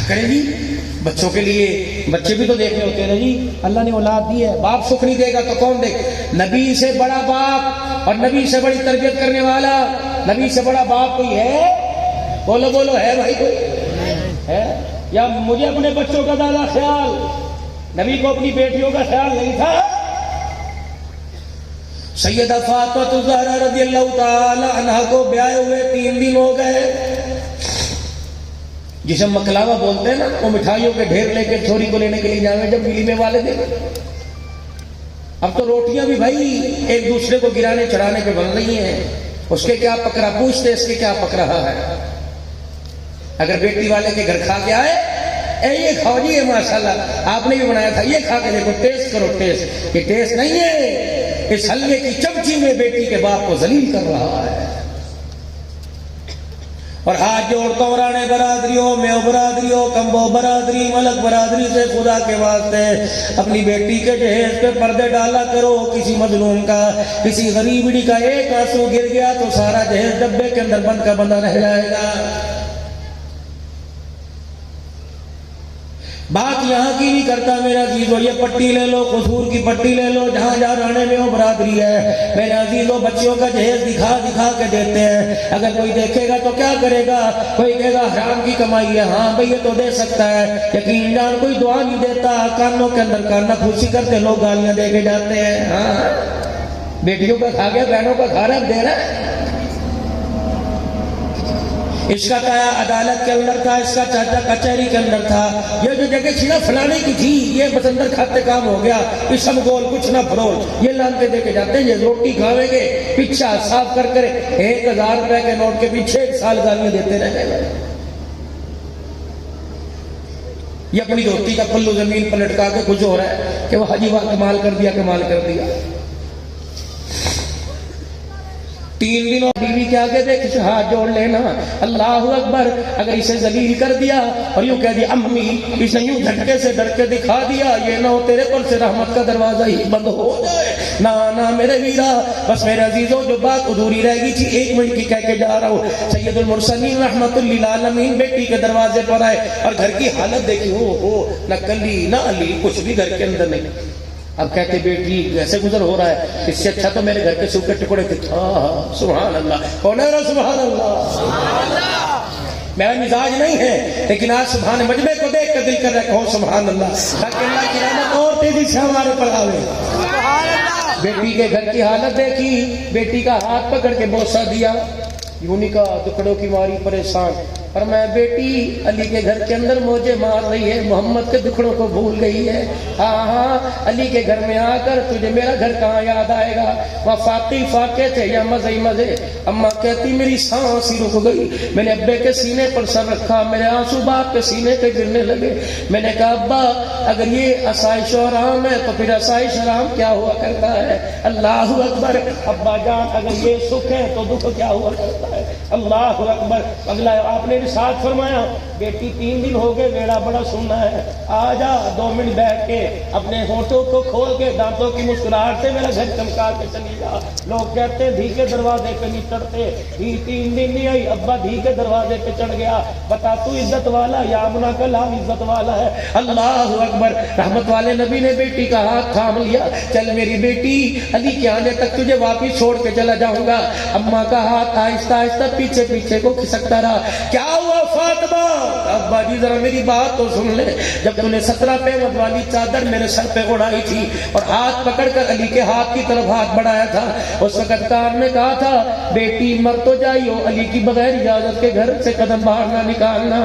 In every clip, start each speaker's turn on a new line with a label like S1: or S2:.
S1: کریں جی بچوں کے لیے، بچے بھی تو دیکھنے ہوتے ہیں نا جی، اللہ نے اولاد دی ہے، باپ سکھ نہیں دے گا تو کون دے گا؟ نبی سے بڑا باپ اور نبی سے بڑی تربیت کرنے والا، نبی سے بڑا باپ کوئی ہے؟ بولو بولو، ہے بھائی کوئی ہے؟ یا مجھے اپنے بچوں کا زیادہ خیال، نبی کو اپنی بیٹیوں کا خیال نہیں تھا؟ سیدہ فاطمہ الزہرا رضی اللہ تعالی عنہا کو بیاہ ہوئے 3 دن ہو گئے، جسے مکلاوا بولتے ہیں نا، وہ مٹھائیوں کے ڈھیر لے کے چھوری کو لینے کے لیے جائیں جب ملی میں والے دے۔ اب تو روٹیاں بھی بھائی ایک دوسرے کو گرانے چڑھانے پہ بن رہی ہیں، اس کے کیا پکڑا، پوچھتے اس کے کیا پک رہا ہے۔ اگر بیٹی والے کے گھر کھا کے آئے، اے یہ کھاؤ جی، یہ ماشاءاللہ آپ نے بھی بنایا تھا، یہ کھا کے دیکھو، ٹیسٹ کرو، ٹیسٹ، یہ ٹیسٹ نہیں ہے، اس حلوے کی چمچی میں بیٹی کے باپ کو ذلیل کر رہا ہے۔ اور ہاتھ جوڑتا ہوں رانے برادریوں، میو برادریوں، کمبو برادری، ملک برادری سے خدا کے واسطے اپنی بیٹی کے جہیز پہ پردے ڈالا کرو۔ کسی مظلوم کا، کسی غریبڑی کا ایک آنسو گر گیا تو سارا جہیز ڈبے کے اندر بند کا بندہ رہ جائے گا۔ بات یہاں کی نہیں کرتا میرا عزیزو، یہ پٹی لے لو، قصور کی پٹی لے لو، جہاں جہاں رانے میں ہو برادری ہے، میرے عزیزو بچوں کا جہیز دکھا دکھا کے دیتے ہیں۔ اگر کوئی دیکھے گا تو کیا کرے گا؟ کوئی کہے گا حرام کی کمائی ہے، ہاں بھئی یہ تو دے سکتا ہے، یقین جان کوئی دعا نہیں دیتا، کانوں کے اندر کانا پھوسی کرتے لوگ گالیاں دے کے جاتے ہیں۔ ہاں بیٹیوں کا کھا گیا، بہنوں کا کھا رہا ہے، دے رہا ہے۔ اس کا تایا عدالت کے اندر تھا، اس کا چاچا کچہری کے اندر تھا، یہ جو جگہ تھی نا فلانے کی تھی، یہ بس اندر کھاتے کام ہو گیا، اس سب گول کچھ نہ پھرول، یہ لانتے دے کے جاتے ہیں، یہ روٹی کھاوے گے پیچھا صاف کر کر 1000 روپے کے نوٹ کے پیچھے 1 سال گالیاں دیتے رہے گا۔ یہ اپنی دھوتی کا پلو زمین پر لٹکا کے کچھ ہو رہا ہے کہ وہ حاجی واہ کمال کر دیا، کمال کر دیا۔ 3 دنوں بیوی کے آگے دیکھ ہاتھ جوڑ لینا، اللہ اکبر۔ اگر اسے ذلیل کر دیا اور یوں کہہ دیا امی، اس نے یوں جھٹکے سے ڈر کے دکھا دیا، یہ نہ ہو تیرے پر سے رحمت کا دروازہ ہی بند ہو جائے۔ نہ میرے ویرا، بس میرے عزیزوں جو بات ادھوری رہ گئی تھی 1 منٹ کی کہہ کے جا رہا ہوں۔ سید المرسلین رحمت للعالمین بیٹی کے دروازے پر آئے اور گھر کی حالت دیکھی، ہو نہ کلی نہ علی، کچھ بھی گھر کے اندر نہیں۔ اب کہتے بیٹی ایسے گزر ہو رہا ہے، اس سے اچھا تو میرے گھر کے سوکھے ٹکڑے تھے۔ سبحان اللہ، کون ہے سبحان اللہ؟ میرا مزاج نہیں ہے، لیکن آج سبحان مجمع کو دیکھ کر دل کر رہا ہے کہو سبحان اللہ، تاکہ اللہ کی رحمت اور تیزی سے ہمارے پر آوے۔ بیٹی کے گھر کی حالت دیکھی، بیٹی کا ہاتھ پکڑ کے بوسہ دیا، یونی کا دکڑوں کی ماری پریشان، اور میں بیٹی علی کے گھر کے اندر موجے مار رہی ہے، محمد کے دکھڑوں کو بھول گئی ہے۔ ہاں علی کے گھر میں آ کر تجھے میرا گھر کہاں یاد آئے گا؟ وہ فاقے تھے یا مزے ہی مزے؟ اماں کہتی میری سانس ہی رک گئی، میں نے ابے کے سینے پر سر رکھا، میرے آنسو باپ کے سینے پہ گرنے لگے۔ میں نے کہا ابا اگر یہ آسائش و آرام ہے تو پھر آسائش آرام کیا ہوا کرتا ہے؟ اللہ اکبر۔ ابا جان اگر یہ سکھ ہے تو دکھ کیا ہوا کرتا ہے؟ اللہ اکبر۔ اگلا آپ نے ساتھ فرمایا بیٹی 3 دن ہو گئے، بیڑا بڑا سننا ہے، آ جا 2 منٹ بیٹھ کے اپنے ہونٹوں کو کھول کے دانتوں کی مسکراہٹ سے میرا گھر چمکا کے چلی جا۔ لوگ کہتے دھی کے دروازے پہ نہیں چڑھتے، دھی 3 دن نہیں آئی، ابا دھی کے دروازے پہ چڑھ گیا، بتا تو عزت والا یا امنا کا لام عزت والا ہے؟ اللہ اکبر۔ رحمت والے نبی نے بیٹی کا ہاتھ تھام لیا، چل میری بیٹی علی کے آنے تک تجھے واپس چھوڑ کے چلا جاؤں گا۔ اماں کا ہاتھ آہستہ آہستہ پیچھے پیچھے کو کھسکتا رہا۔ کیا ہوا فاطمہ؟ ابا جی ذرا میری بات تو سن لے، جب تو نے 17 پیمد والی چادر میرے سر پہ اڑائی تھی اور ہاتھ پکڑ کر علی کے ہاتھ کی طرف ہاتھ بڑھایا تھا، اس وقت کان نے کہا تھا بیٹی مر تو جائیو، علی کی بغیر اجازت کے گھر سے قدم باہر نہ نکالنا۔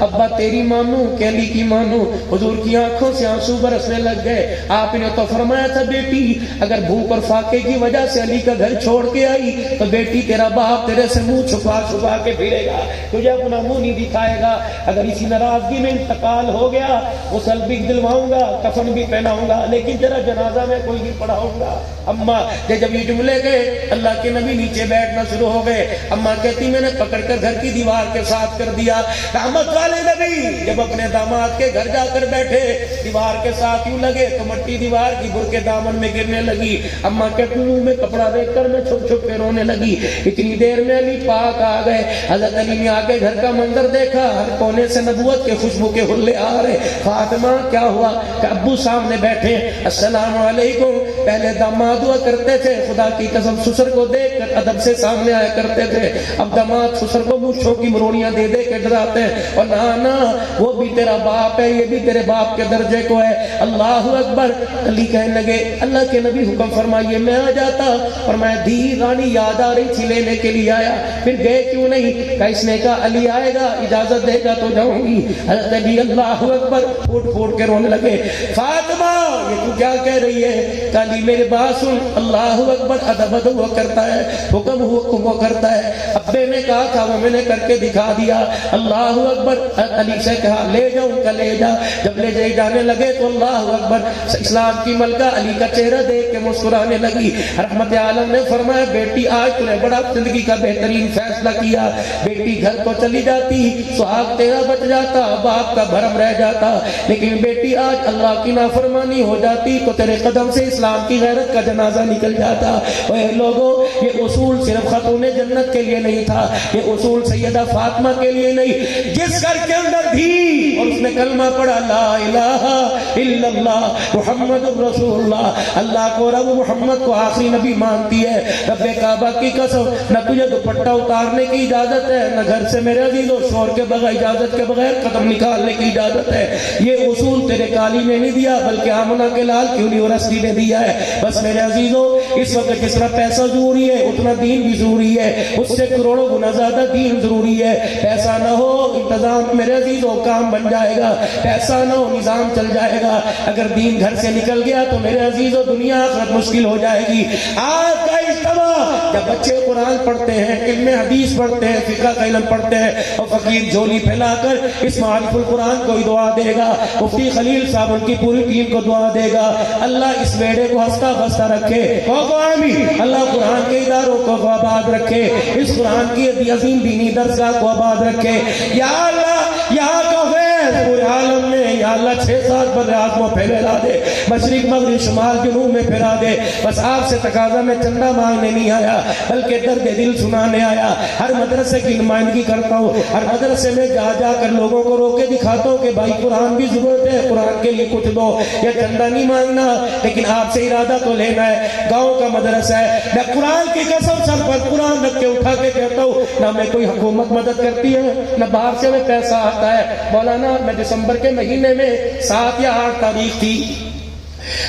S1: ابا تیری مانوں کہ علی کی مانوں؟ حضور کی آنکھوں سے آنسو برسنے لگ گئے۔ آپ نے تو فرمایا تھا بیٹی اگر بھوک اور فاقے کی وجہ سے علی کا گھر چھوڑ کے آئی تو بیٹی تیرا باپ تیرے سے منہ چھپا چھپا کے پھرے گا، تجھے اپنا منہ نہیں دکھائے گا۔ اگر اسی ناراضگی میں انتقال ہو گیا غسل بھی دلواؤں گا، کفن بھی پہناؤں گا، لیکن تیرا جنازہ میں کوئی نہیں پڑھاؤں گا۔ اماں جب یہ جملے گئے اللہ کے نبی نیچے بیٹھنا شروع ہو گئے۔ اماں کہتی میں نے پکڑ کر گھر کی دیوار کے ساتھ کر دیا۔ رحمت والے نبی جب اپنے داماد کے گھر جا کر بیٹھے دیوار کے ساتھ یوں لگے تو مٹی دیوار کی بر کے دامن میں گرنے لگی۔ اماں کہتی منہ میں کپڑا دیکھ کر میں چھپ چھپ کے رونے لگی۔ اتنی دیر میں علی پاک پاک آ گئے. حضرت علی نے آگے گھر کا منظر دیکھا, ہر کونے سے نبوت کے خوشبو کے حلے آ رہے. فاطمہ کیا ہوا کہ ابو سامنے بیٹھے, السلام علیکم. پہلے داماد ہوا کرتے تھے, خدا کی قسم سسر کو دیکھ کر ادب سے سامنے آیا کرتے تھے. اب داماد سسر کو مونچھوں کی مرونیاں دے دے کے ڈراتے ہیں, اور نا وہ بھی تیرا باپ ہے, یہ بھی تیرے باپ کے درجے کو ہے. اللہ اکبر. علی کہنے لگے اللہ کے نبی حکم فرمائیے میں آ جاتا. اور میں دی رانی یاد آ رہی تھی لینے کے لیے آیا, پھر گئے کیوں نہیں؟ کہ اس نے کہا علی آئے گا, اجازت دے گا تو جاؤں گی. حضرت علی اللہ اکبر پھوٹ پھوٹ کے رونے لگے. فاطمہ یہ تو کیا کہہ رہی ہے؟ کہ علی میرے بات سن. اللہ اکبر. ادب ہوا کرتا ہے, حکم ہوا کرتا ہے. ابے نے کہا تھا وہ میں نے کر کے دکھا دیا. اللہ اکبر. علی سے کہا لے جاؤں کا لے جا. جب لے جائے جانے لگے تو اللہ اکبر, اسلام کی ملکہ علی کا چہرہ دیکھ کے مسکرانے لگی. رحمت عالم نے فرمایا بیٹی آج تو نے بڑا زندگی کا بہترین فیصلہ کیا. بیٹی گھر کو چلی جاتی, سہاگ تیرا بچ جاتا, باپ کا بھرم رہ جاتا. لیکن بیٹی آج اللہ کی نافرمانی ہو جاتی تو تیرے قدم سے اسلام کی غیرت کا جنازہ نکل جاتا. اے لوگوں, یہ اصول صرف خاتون جنت کے لیے نہیں تھا, یہ اصول سیدہ فاطمہ کے لیے نہیں. جس گھر کے اندر تھی اور اس نے کلمہ پڑھا لا الہ الا اللہ محمد رسول اللہ, اللہ کو رب محمد کو آخری نبی مانتی ہے. رب کعبہ کی قسم نہ تجھے دوپٹہ اتارنے کی اجازت ہے, نہ گھر سے میرے عزیزوں شور کے بغیر اجازت کے بغیر قدم نکالنے کی اجازت ہے. یہ اصول تیرے کالی نے نہیں دیا بلکہ آمنہ کے لال کیونی اور رسلی نے دیا ہے. بس میرے عزیزوں اس وقت جس طرح پیسہ ضروری ہے اتنا دین بھی ضروری ہے, اس سے کروڑوں گنا زیادہ دین ضروری ہے. پیسہ نہ ہو انتظام میرے عزیزوں کام بن جائے گا, پیسہ نہ ہو نظام چل جائے گا. اگر دین گھر سے نکل گیا تو میرے عزیزوں دنیا آخرت مشکل ہو جائے گی. آج کا اجتماع جب بچے قرآن پڑھتے ہیں, علم حدیث پڑھتے ہیں, فقہ کا علم پڑھتے ہیں, اور فقیر جھولی پھیلا کر اس معارف القرآن کو دعا دے گا, مفتی خلیل صاحب ان کی پوری ٹیم کو دعا دے گا, اللہ اس بیڑے کو ہنستا بستا رکھے. آمین. اللہ قرآن کے اداروں کو آباد رکھے, اس قرآن کی عظیم دینی درسگاہ کو آباد رکھے. یا اللہ یہاں کا فیض پورے عالم میں یا اللہ 6-7 بر اعظموں پھیلا دے, مشرق مغرب شمال جنوب میں پھیلا دے. بس آپ سے تقاضا میں چندہ مانگنے نہیں آیا بلکہ درد دل سنانے آیا. ہر مدرسے کی نمائندگی کرتا ہوں, ہر مدرسے میں جا جا کر لوگوں کو روکے دکھاتا ہوں کہ بھائی قرآن بھی ضرورت ہے, قرآن کے لیے کچھ دو. یہ چندہ نہیں مانگنا لیکن آپ سے ارادہ تو لینا ہے. گاؤں کا مدرسہ ہے, میں قرآن کی قسم سر پر قرآن رکھ کے اٹھا کے کہتا ہوں, نہ میں کوئی حکومت مدد کرتی ہے نہ باہر سے ہمیں پیسہ آتا ہے. مولانا میں دسمبر کے مہینے میں 7 یا 8 تاریخ تھی,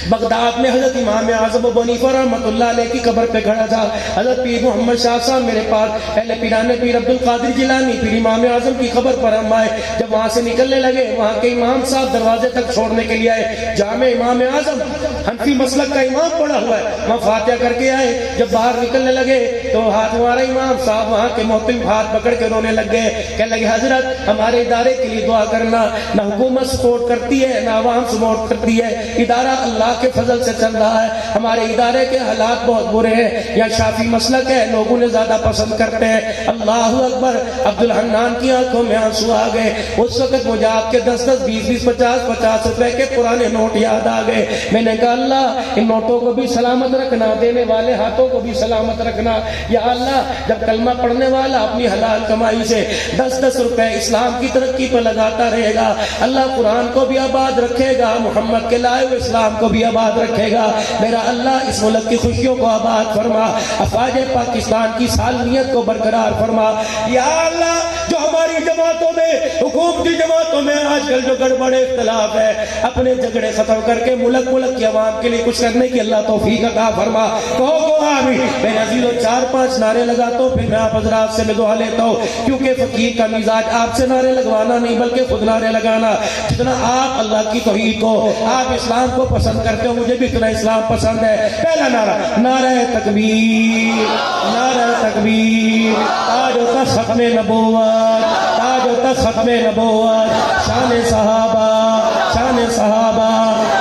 S1: بغداد میں حضرت امام اعظم ابو حنیفہ رحمۃ اللہ علیہ کی قبر پہ کھڑا تھا. حضرت پیر محمد شاہ صاحب میرے پاس, پہلے پیرانے پیر عبد القادر جیلانی, پھر امام اعظم کی قبر پر ہم آئے. جب وہاں سے نکلنے لگے وہاں کے امام صاحب دروازے تک چھوڑنے کے لیے آئے. جامع امام اعظم حنفی مسلک کا امام پڑا ہوا ہے, وہاں فاتحہ کر کے آئے. جب باہر نکلنے لگے تو ہاتھ ہمارا امام صاحب وہاں کے محترم ہاتھ پکڑ کے رونے لگ گئے. کہنے لگے حضرت ہمارے ادارے کے لیے دعا کرنا, نہ حکومت سپورٹ کرتی ہے نہ عوام سپورٹ کرتی ہے, ادارہ اللہ کے فضل سے چل رہا ہے. ہمارے ادارے کے حالات بہت برے ہیں, یا شافی مسلک ہے لوگوں نے زیادہ پسند کرتے ہیں. اللہ اکبر. عبد الحنان کی آنکھوں میں آنسو آ گئے. اس وقت مجھے آپ کے 10-10 20-20 50-50 روپے کے پرانے نوٹ یاد آ گئے. میں نے کہا اللہ ان نوٹوں کو بھی سلامت رکھنا, دینے والے ہاتھوں کو بھی سلامت رکھنا. یا اللہ جب کلمہ پڑھنے والا اپنی حلال کمائی سے 10-10 روپے اسلام کی ترقی پہ لگاتا رہے گا, اللہ قرآن کو بھی آباد رکھے گا, محمد کے لائے ہوئے اسلام کو بھی آباد رکھے گا. میرا اللہ اس ملک کی خوشیوں کو آباد فرما, افواج پاکستان کی سالمیت کو برقرار فرما. یا اللہ جو ہماری جماعتوں میں, حکومتی جماعتوں میں آج کل جو گڑبڑ اختلاف ہے, اپنے جھگڑے ختم کر کے ملک کی عوام کے لیے کچھ کرنے کی اللہ توفیق عطا فرما. کہو آمین. میرے عزیزوں 4-5 نعرے لگاتا ہوں, پھر میں آپ حضرات سے میں دعا لیتا ہوں, کیونکہ فقیر کا مزاج آپ سے نعرے لگوانا نہیں بلکہ خود نعرے لگانا. جتنا آپ اللہ کی توحید کو, آپ اسلام کو پسند کرتے ہو, مجھے بھی اتنا اسلام پسند ہے. پہلا نعرہ نعرہ تکبیر, نعرہ تکبیر. تاج و تخت ختم نبوت, تاج و تخت ختم نبوت, شان صحابہ, شان صحابہ,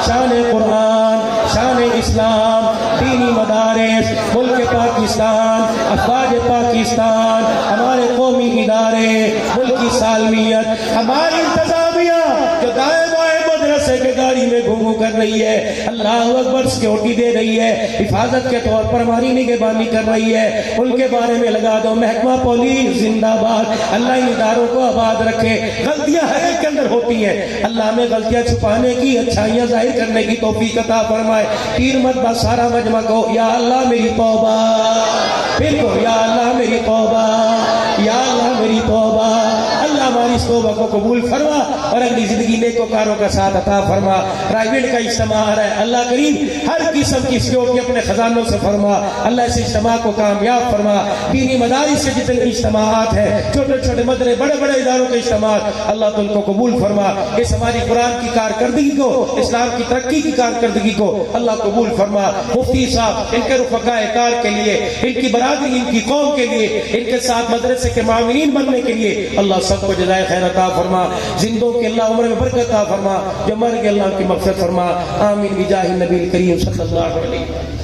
S1: شان قرآن, شان اسلام, دینی مدارس, ملک پاکستان, افواج پاکستان, ہمارے قومی ادارے, ملک کی سالمیت, ہماری انتظامیہ جو دائیں بائیں مدرسے کے گاڑی میں گھوم گفتگو کر رہی ہے، اللہ اکبر، سیکورٹی دے رہی ہے، حفاظت کے طور پر ہماری نگہبانی کر رہی ہے، ان کے بارے میں لگا دو محکمہ پولیس زندہ باد، اللہ ان اداروں کو آباد رکھے۔ غلطیاں ہر ایک کے اندر ہوتی ہیں، اللہ میں غلطیاں چھپانے کی، اچھائیاں ظاہر کرنے کی توفیق عطا فرمائے۔ پیر مت بس سارا مجمع کو یا اللہ میری توبہ، پھر کو یا اللہ میری توبہ، یا اللہ میری توبہ۔ اللہ ہماری اس توبہ کو قبول فرما اور اگلی زندگی نیکوکاروں کا ساتھ عطا فرما۔ پرائیویٹ کا اجتماع آ رہا ہے، اللہ کریم ہر قسم کی سیکورٹی اپنے خزانوں سے فرما، اللہ اس اجتماع کو کامیاب فرما۔ دینی مدارس سے جتنے اجتماعات ہیں، چھوٹے چھوٹے مدرسے، بڑے بڑے اداروں کے اجتماعات، اللہ تو ان کو قبول فرما۔ اس ہماری قرآن کی کارکردگی کو، اسلام کی ترقی کی کارکردگی کو اللہ قبول فرما۔ مفتی صاحب ان کے رفقائے کار کے لیے، ان کی برادری، ان کی قوم کے لیے، ان کے ساتھ مدرسے کے معاونین بننے کے لیے اللہ سب کو جزائے خیر عطا فرما۔ زندوں کے اللہ عمر میں برکت عطا فرما، جو مر گئے اللہ کی مغفرت فرما۔ آمین بجاہ النبی الکریم صلی اللہ علیہ وسلم۔